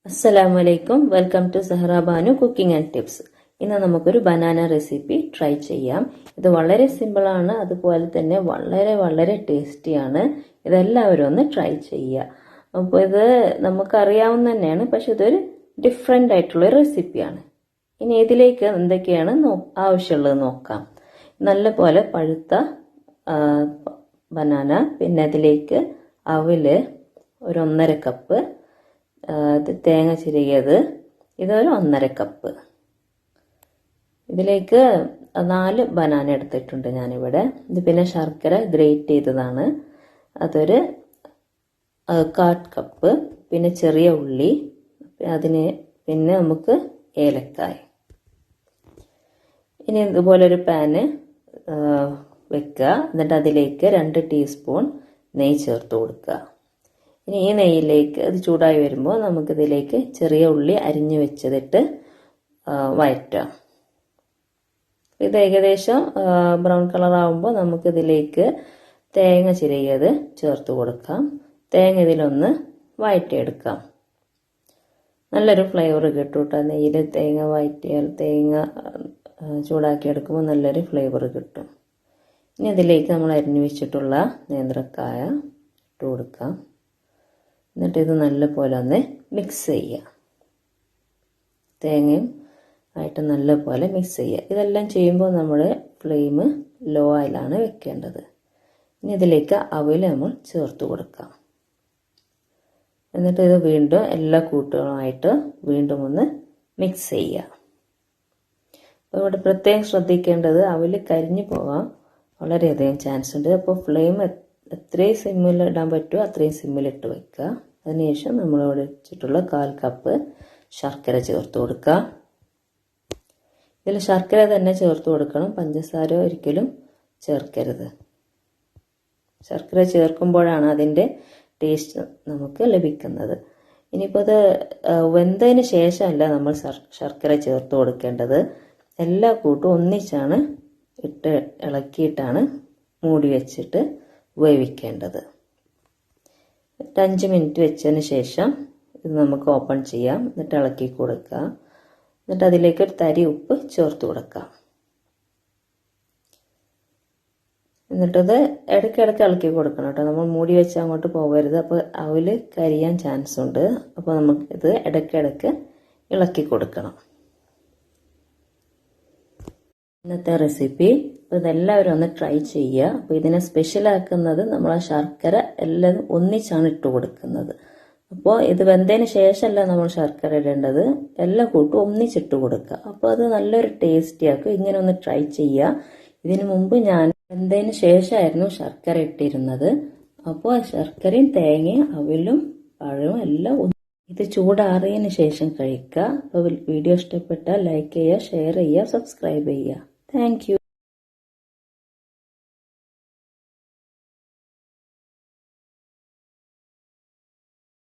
Assalamualaikum. Welcome to Zahrabanu Cooking and Tips. ഇന്ന് നമുക്കൊരു banana recipe try ചെയ്യാം. ഇത് വളരെ സിമ്പിൾ ആണ്, അതുപോലെ തന്നെ വളരെ ടേസ്റ്റിയാണ്. ഇതെല്ലാവരും ഒന്ന് ട്രൈ ചെയ്യുക. അപ്പോൾ ഇത് നമുക്കറിയാവുന്ന തന്നെയാണ്, പക്ഷെ ഇതൊരു ഡിഫറെൻ്റ് ആയിട്ടുള്ള റെസിപ്പിയാണ്. ഇനി ഇതിലേക്ക് എന്തൊക്കെയാണ് ആവശ്യമുള്ളത് നോക്കാം. നല്ലപോലെ പഴുത്ത ബനാന, പിന്നെ അതിലേക്ക് അവില് ഒരു 1.5 കപ്പ്, തേങ്ങ ചിരകിയത് ഇതൊരു 1.5 കപ്പ്. ഇതിലേക്ക് 4 ബനാന എടുത്തിട്ടുണ്ട് ഞാനിവിടെ. ഇത് പിന്നെ ശർക്കര ഗ്രേറ്റ് ചെയ്തതാണ്, അതൊരു 1/4 കപ്പ്. പിന്നെ ചെറിയ ഉള്ളി, അതിന് പിന്നെ നമുക്ക് ഏലക്കായ. ഇനി ഇതുപോലെ ഒരു പാന് വെക്കുക. എന്നിട്ട് അതിലേക്ക് 2 ടീസ്പൂൺ നെയ്യ് ചേർത്ത് കൊടുക്കുക. ഇനി ഈ നെയ്യിലേക്ക് അത് ചൂടായി വരുമ്പോൾ നമുക്കിതിലേക്ക് ചെറിയ ഉള്ളി അരിഞ്ഞു വെച്ചതിട്ട് വഴറ്റാം. ഇത് ഏകദേശം ബ്രൗൺ കളർ ആകുമ്പോൾ നമുക്കിതിലേക്ക് തേങ്ങ ചിരകിയത് ചേർത്ത് കൊടുക്കാം. തേങ്ങ ഇതിലൊന്ന് വഴറ്റിയെടുക്കാം. നല്ലൊരു ഫ്ലേവർ കിട്ടും കേട്ടോ. നെയ്യിൽ തേങ്ങ വഴറ്റിയാൽ, തേങ്ങ ചൂടാക്കിയെടുക്കുമ്പോൾ നല്ലൊരു ഫ്ലേവർ കിട്ടും. ഇനി ഇതിലേക്ക് നമ്മൾ അരിഞ്ഞു വെച്ചിട്ടുള്ള നേന്ത്രക്കായ ഇട്ട് കൊടുക്കാം. എന്നിട്ട് ഇത് നല്ലപോലെ ഒന്ന് മിക്സ് ചെയ്യുക. തേങ്ങയും ആയിട്ട് നല്ലപോലെ മിക്സ് ചെയ്യുക. ഇതെല്ലാം ചെയ്യുമ്പോൾ നമ്മൾ ഫ്ലെയിം ലോ ആയിലാണ് വെക്കേണ്ടത്. ഇനി ഇതിലേക്ക് അവില് നമ്മൾ ചേർത്ത് കൊടുക്കാം. എന്നിട്ട് ഇത് വീണ്ടും എല്ലാ കൂട്ടുകളുമായിട്ട് വീണ്ടും ഒന്ന് മിക്സ് ചെയ്യുക. അപ്പോൾ ഇവിടെ പ്രത്യേകം ശ്രദ്ധിക്കേണ്ടത്, അവില് കരിഞ്ഞു പോകാൻ വളരെയധികം ചാൻസ് ഉണ്ട്. അപ്പോൾ ഫ്ലെയിം എത്രയും സിമ്മിൽ ഇടാൻ പറ്റുമോ അത്രയും സിമ്മിലിട്ട് വെക്കുക. അതിനുശേഷം നമ്മളിവിടെ വെച്ചിട്ടുള്ള 1/4 കപ്പ് ശർക്കര ചേർത്ത് കൊടുക്കുക. ഇതിൽ ശർക്കര തന്നെ ചേർത്ത് കൊടുക്കണം, പഞ്ചസാര ഒരിക്കലും ചേർക്കരുത്. ശർക്കര ചേർക്കുമ്പോഴാണ് അതിൻ്റെ ടേസ്റ്റ് നമുക്ക് ലഭിക്കുന്നത്. ഇനിയിപ്പോൾ അത് വെന്തതിന് ശേഷമല്ല നമ്മൾ ശർക്കര ചേർത്ത് കൊടുക്കേണ്ടത്. എല്ലാ കൂട്ടും ഒന്നിച്ചാണ് ഇട്ട് ഇളക്കിയിട്ടാണ് മൂടി വെച്ചിട്ട് വേവിക്കേണ്ടത്. 5 മിനിറ്റ് വെച്ചതിന് ശേഷം ഇത് നമുക്ക് ഓപ്പൺ ചെയ്യാം. എന്നിട്ട് ഇളക്കി കൊടുക്കുക. എന്നിട്ട് അതിലേക്ക് ഒരു തരി ഉപ്പ് ചേർത്ത് കൊടുക്കാം. എന്നിട്ടത് ഇടയ്ക്കിടയ്ക്ക് ഇളക്കി കൊടുക്കണം കേട്ടോ. നമ്മൾ മൂടി വെച്ച് അങ്ങോട്ട് പോകരുത്, അപ്പോൾ അവില് കരിയാൻ ചാൻസ് ഉണ്ട്. അപ്പോൾ നമുക്കിത് ഇടയ്ക്കിടയ്ക്ക് ഇളക്കി കൊടുക്കണം. ഇന്നത്തെ റെസിപ്പി ഇതെല്ലാവരും ഒന്ന് ട്രൈ ചെയ്യുക. അപ്പോൾ ഇതിനെ സ്പെഷ്യലാക്കുന്നത് നമ്മൾ ആ ശർക്കര എല്ലാം ഒന്നിച്ചാണ് ഇട്ട് കൊടുക്കുന്നത്. അപ്പോൾ ഇത് വെന്തതിന് ശേഷമല്ല നമ്മൾ ശർക്കര ഇടേണ്ടത്, എല്ലാ കൂട്ടും ഒന്നിച്ചിട്ട് കൊടുക്കുക. അപ്പോൾ അത് നല്ലൊരു ടേസ്റ്റി ആക്കും. ഇങ്ങനെ ഒന്ന് ട്രൈ ചെയ്യുക. ഇതിനു മുമ്പ് ഞാൻ വെന്തതിന് ശേഷമായിരുന്നു ശർക്കര ഇട്ടിരുന്നത്. അപ്പോൾ ശർക്കരയും തേങ്ങയും അവിലും പഴവും എല്ലാം ഇത് ചൂടാറിയതിന് ശേഷം കഴിക്കുക. അപ്പോൾ വീഡിയോ ഇഷ്ടപ്പെട്ടാൽ ലൈക്ക് ചെയ്യുക, ഷെയർ ചെയ്യുക, സബ്സ്ക്രൈബ് ചെയ്യുക. Thank you.